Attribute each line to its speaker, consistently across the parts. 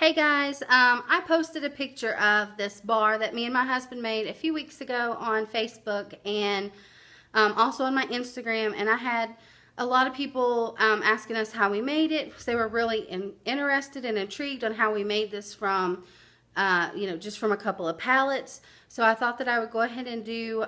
Speaker 1: Hey guys, I posted a picture of this bar that me and my husband made a few weeks ago on Facebook and also on my Instagram, and I had a lot of people asking us how we made it because they were really interested and intrigued on how we made this from, just from a couple of pallets. So I thought that I would go ahead and do,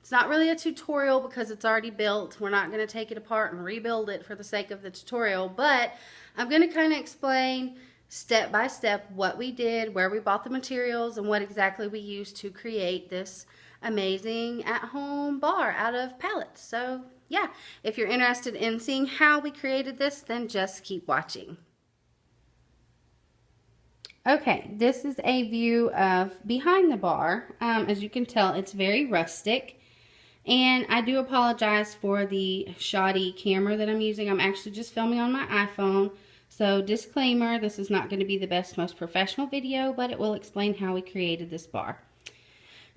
Speaker 1: it's not really a tutorial because it's already built. We're not going to take it apart and rebuild it for the sake of the tutorial, but I'm going to kind of explain step by step what we did, where we bought the materials, and what exactly we used to create this amazing at-home bar out of pallets. So yeah, if you're interested in seeing how we created this, then just keep watching. Okay, this is a view of behind the bar. As you can tell, it's very rustic. And I do apologize for the shoddy camera that I'm using. I'm actually just filming on my iPhone. So disclaimer, this is not going to be the best, most professional video, but it will explain how we created this bar.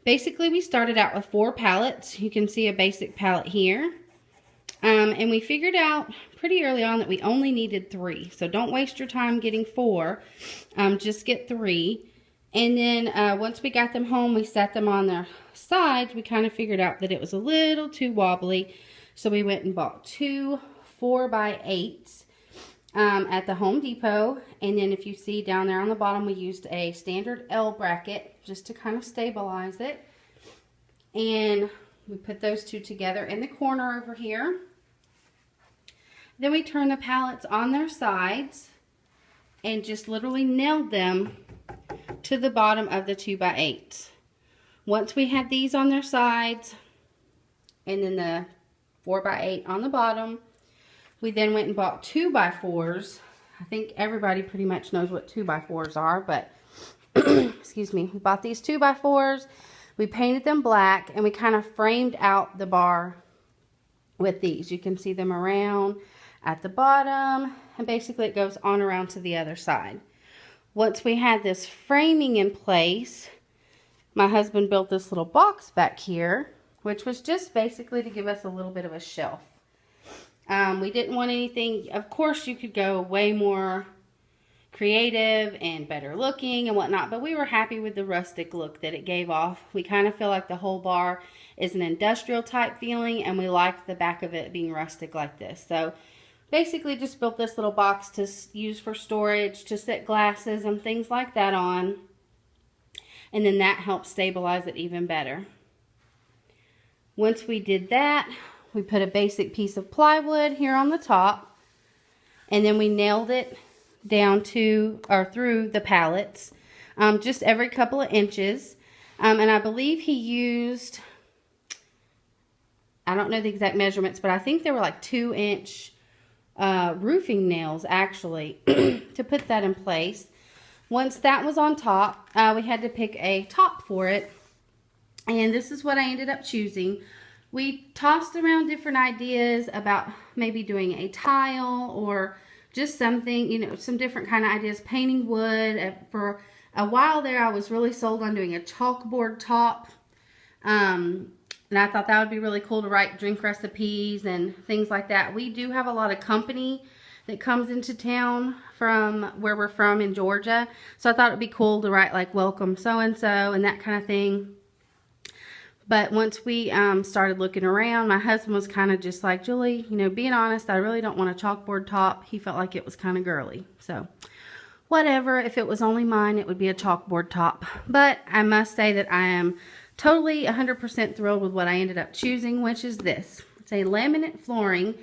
Speaker 1: Basically, we started out with 4 pallets. You can see a basic pallet here. And we figured out pretty early on that we only needed 3. So don't waste your time getting 4. Just get 3. And then once we got them home, we set them on their sides. We kind of figured out that it was a little too wobbly. So we went and bought 2 4x8s. At the Home Depot, and then if you see down there on the bottom, we used a standard L bracket just to kind of stabilize it, and we put those 2 together in the corner over here. Then we turned the pallets on their sides and just literally nailed them to the bottom of the 2x8s. Once we had these on their sides and then the 4x8 on the bottom, we then went and bought 2x4s. I think everybody pretty much knows what 2x4s are, but excuse me. We bought these 2x4s. We painted them black, and we kind of framed out the bar with these. You can see them around at the bottom, and basically it goes on around to the other side. Once we had this framing in place, my husband built this little box back here, which was just basically to give us a little bit of a shelf. We didn't want anything, of course you could go way more creative and better looking and whatnot, but we were happy with the rustic look that it gave off. We kind of feel like the whole bar is an industrial type feeling, and we liked the back of it being rustic like this. So basically just built this little box to use for storage, to set glasses and things like that on, and then that helped stabilize it even better. Once we did that, we put a basic piece of plywood here on the top, and then we nailed it down to or through the pallets, just every couple of inches. And I believe he used, I don't know the exact measurements, but I think they were like 2-inch roofing nails actually to put that in place. Once that was on top, we had to pick a top for it, and this is what I ended up choosing. We tossed around different ideas about maybe doing a tile or just something, some different kind of ideas, painting wood. For a while there, I was really sold on doing a chalkboard top. And I thought that would be really cool to write drink recipes and things like that. We do have a lot of company that comes into town from where we're from in Georgia. So I thought it'd be cool to write like welcome so-and-so and that kind of thing. But once we started looking around, my husband was kind of just like, Julie, being honest, I really don't want a chalkboard top. He felt like it was kind of girly. So whatever, if it was only mine, it would be a chalkboard top. But I must say that I am totally 100% thrilled with what I ended up choosing, which is this. It's a laminate flooring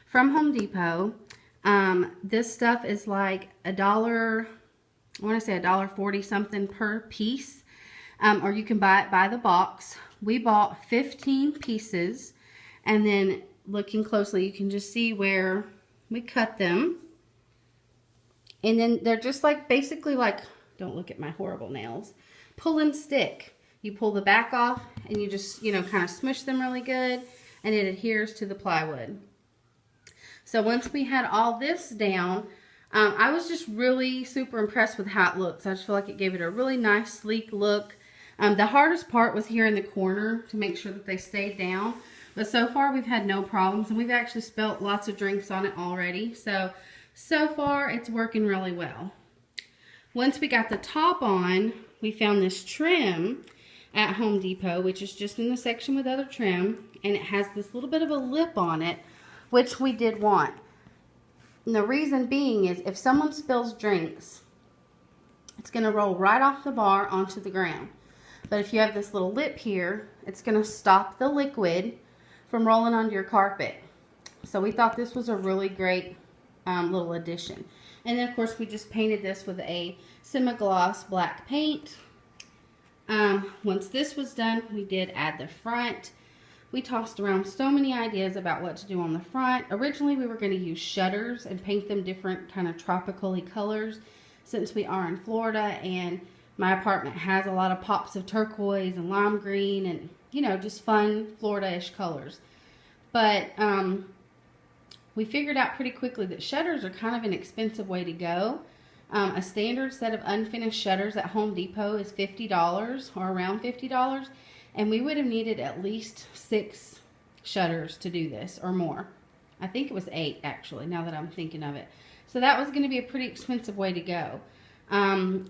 Speaker 1: from Home Depot. This stuff is like $1, I want to say $1.40 something per piece. Or you can buy it by the box. We bought 15 pieces, and then looking closely, you can just see where we cut them. And then they're just like, basically like, don't look at my horrible nails, pull and stick. You pull the back off, and you just, kind of smush them really good, and it adheres to the plywood. So once we had all this down, I was just really super impressed with how it looks. I just feel like it gave it a really nice, sleek look. The hardest part was here in the corner to make sure that they stayed down. But so far we've had no problems, and we've actually spilt lots of drinks on it already. So far it's working really well. Once we got the top on, we found this trim at Home Depot, which is just in the section with other trim, and it has this little bit of a lip on it, which we did want. And the reason being is if someone spills drinks, it's going to roll right off the bar onto the ground. But if you have this little lip here, it's going to stop the liquid from rolling onto your carpet. So we thought this was a really great little addition. And then of course we just painted this with a semi-gloss black paint. Once this was done, we did add the front. We tossed around so many ideas about what to do on the front. Originally we were going to use shutters and paint them different kind of tropical-y colors, since we are in Florida and my apartment has a lot of pops of turquoise and lime green and, you know, just fun Florida-ish colors. But we figured out pretty quickly that shutters are kind of an expensive way to go. A standard set of unfinished shutters at Home Depot is $50 or around $50. And we would have needed at least 6 shutters to do this or more. I think it was 8 actually, now that I'm thinking of it. So that was going to be a pretty expensive way to go.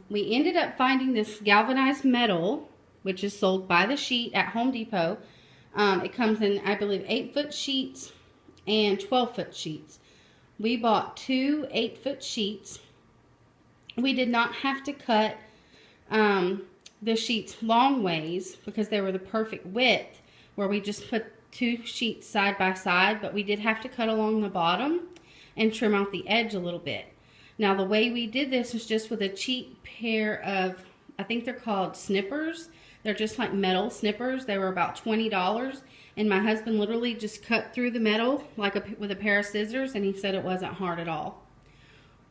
Speaker 1: We ended up finding this galvanized metal, which is sold by the sheet at Home Depot. It comes in, I believe, 8-foot sheets and 12-foot sheets. We bought 2 8-foot sheets. We did not have to cut the sheets long ways because they were the perfect width, where we just put 2 sheets side by side, but we did have to cut along the bottom and trim out the edge a little bit. Now the way we did this is just with a cheap pair of, I think they're called snippers. They're just like metal snippers. They were about $20, and my husband literally just cut through the metal like with a pair of scissors, and he said it wasn't hard at all.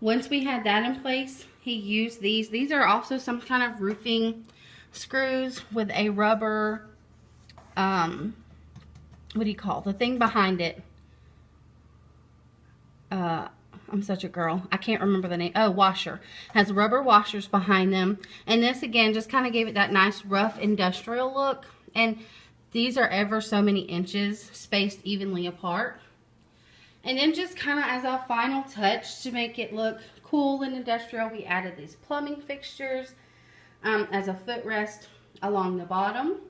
Speaker 1: Once we had that in place, he used these. These are also some kind of roofing screws with a rubber, what do you call the thing behind it? I'm such a girl. I can't remember the name. Oh, washer. Has rubber washers behind them. And this, again, just kind of gave it that nice rough industrial look. And these are ever so many inches spaced evenly apart. And then just kind of as a final touch to make it look cool and industrial, we added these plumbing fixtures as a footrest along the bottom.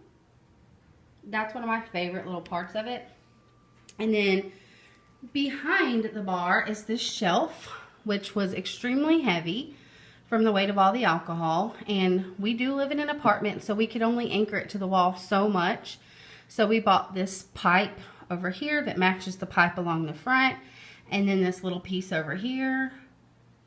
Speaker 1: That's one of my favorite little parts of it. And then behind the bar is this shelf, which was extremely heavy from the weight of all the alcohol. And we do live in an apartment, so we could only anchor it to the wall so much. So we bought this pipe over here that matches the pipe along the front, and then this little piece over here.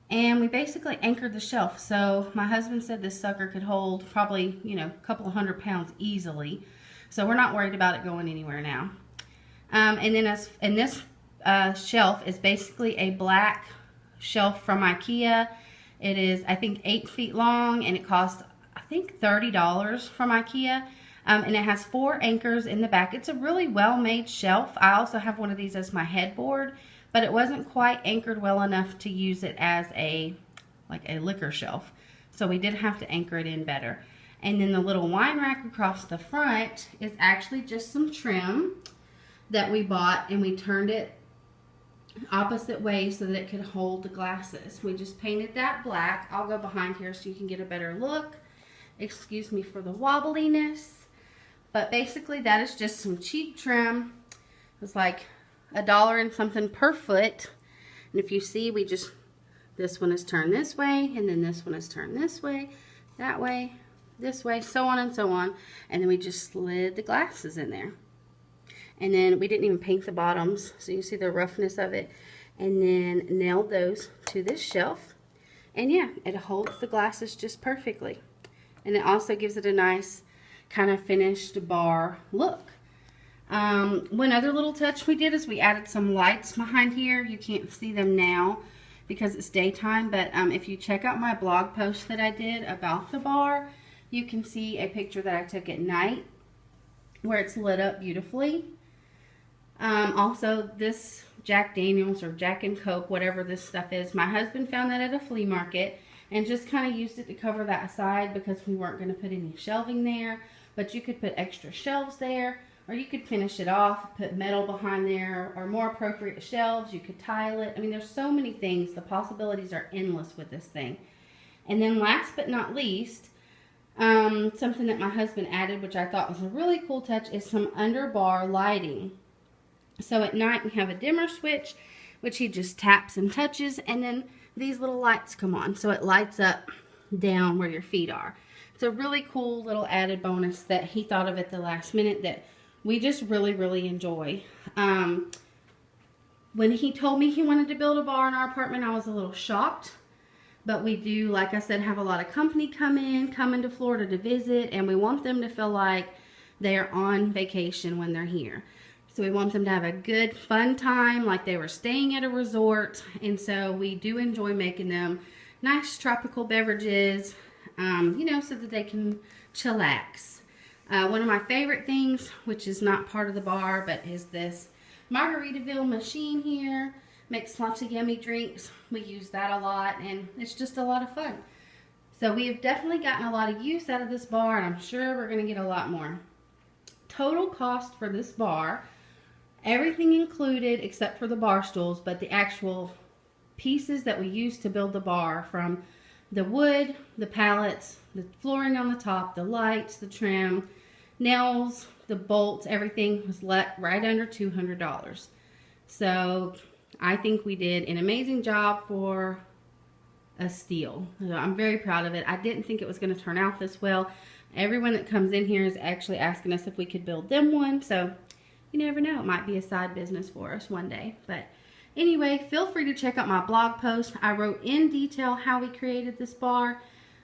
Speaker 1: And we basically anchored the shelf. So my husband said this sucker could hold probably, you know, a couple of 100 pounds easily. So we're not worried about it going anywhere now. And then this shelf is basically a black shelf from IKEA. It is, I think, 8 feet long, and it cost, I think, $30 from IKEA. And it has 4 anchors in the back. It's a really well-made shelf. I also have one of these as my headboard, but it wasn't quite anchored well enough to use it as like a liquor shelf. So we did have to anchor it in better. And then the little wine rack across the front is actually just some trim that we bought, and we turned it opposite way so that it could hold the glasses. We just painted that black. I'll go behind here so you can get a better look. Excuse me for the wobbliness. But basically that is just some cheap trim. It was like $1 and something per foot. And if you see, this one is turned this way, and then this one is turned this way, that way, this way, so on and so on. And then we just slid the glasses in there. And then we didn't even paint the bottoms, so you see the roughness of it. And then nailed those to this shelf. And yeah, it holds the glasses just perfectly. And it also gives it a nice kind of finished bar look. One other little touch we did is we added some lights behind here. You can't see them now because it's daytime, but if you check out my blog post that I did about the bar, you can see a picture that I took at night where it's lit up beautifully. Also, this Jack Daniels or Jack and Coke, whatever this stuff is, my husband found that at a flea market and just kind of used it to cover that side because we weren't going to put any shelving there. But you could put extra shelves there, or you could finish it off, put metal behind there, or more appropriate shelves. You could tile it. I mean, there's so many things. The possibilities are endless with this thing. And then last but not least, something that my husband added, which I thought was a really cool touch, is some underbar lighting. So at night we have a dimmer switch, which he just taps and touches, and then these little lights come on. So it lights up down where your feet are. It's a really cool little added bonus that he thought of at the last minute that we just really, really enjoy. When he told me he wanted to build a bar in our apartment, I was a little shocked. But we do, like I said, have a lot of company come into Florida to visit, and we want them to feel like they're on vacation when they're here. So we want them to have a good, fun time, like they were staying at a resort. And so we do enjoy making them nice tropical beverages, you know, so that they can chillax. One of my favorite things, which is not part of the bar, but is this Margaritaville machine here. Makes lots of yummy drinks. We use that a lot, and it's just a lot of fun. So we have definitely gotten a lot of use out of this bar, and I'm sure we're going to get a lot more. Total cost for this bar, everything included except for the bar stools, but the actual pieces that we use to build the bar, from the wood, the pallets, the flooring on the top, the lights, the trim, nails, the bolts, everything was right under $200. So I think we did an amazing job for a steal. So I'm very proud of it. I didn't think it was going to turn out this well. Everyone that comes in here is actually asking us if we could build them one. So you never know. It might be a side business for us one day. But anyway, feel free to check out my blog post. I wrote in detail how we created this bar.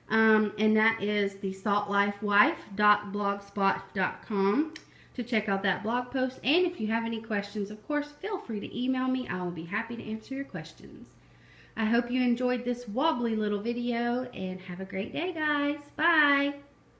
Speaker 1: And that is the saltlifewife.blogspot.com. to check out that blog post. And if you have any questions, of course, feel free to email me. I will be happy to answer your questions. I hope you enjoyed this wobbly little video, and have a great day, guys. Bye.